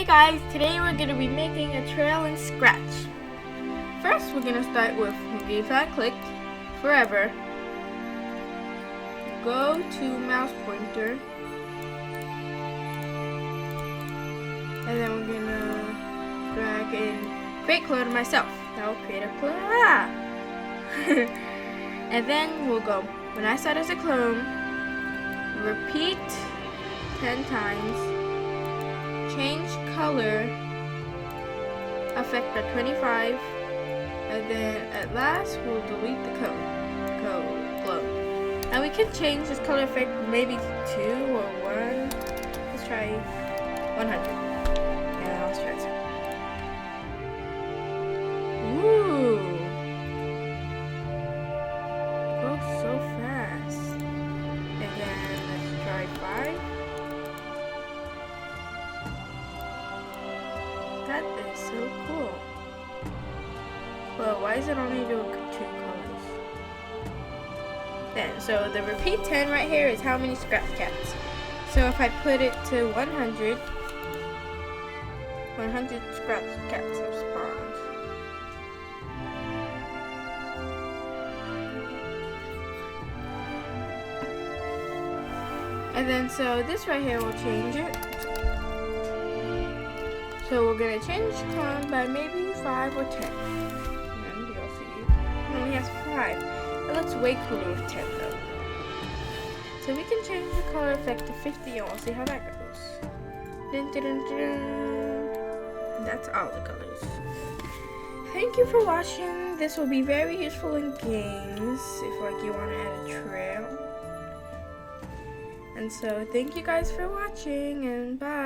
guys, today we're going to be making a trail in Scratch. First we're going to start with if I click forever, go to mouse pointer, and then we're going to drag in create clone myself. That will create a clone. And then we'll go, when I start as a clone, repeat 10 times. Change color, effect at 25, and then at last we'll delete the clone. And we can change this color effect maybe to 2 or 1. Let's try 100. And let's try this. Ooh! Goes so fast. And then let's try 5. That is so cool. Well, why is it only doing 2 colors? Then, so the repeat 10 right here is how many scratch cats. So if I put it to 100 scratch cats have spawned. And then, so this right here will change it. So we're gonna change the clone by maybe 5 or 10. And you'll see, it only has 5. It looks way cooler with 10 though. So we can change the color effect to 50 and we'll see how that goes. Dun, dun, dun, dun. That's all the colors. Thank you for watching. This will be very useful in games if like you want to add a trail. And so thank you guys for watching and bye.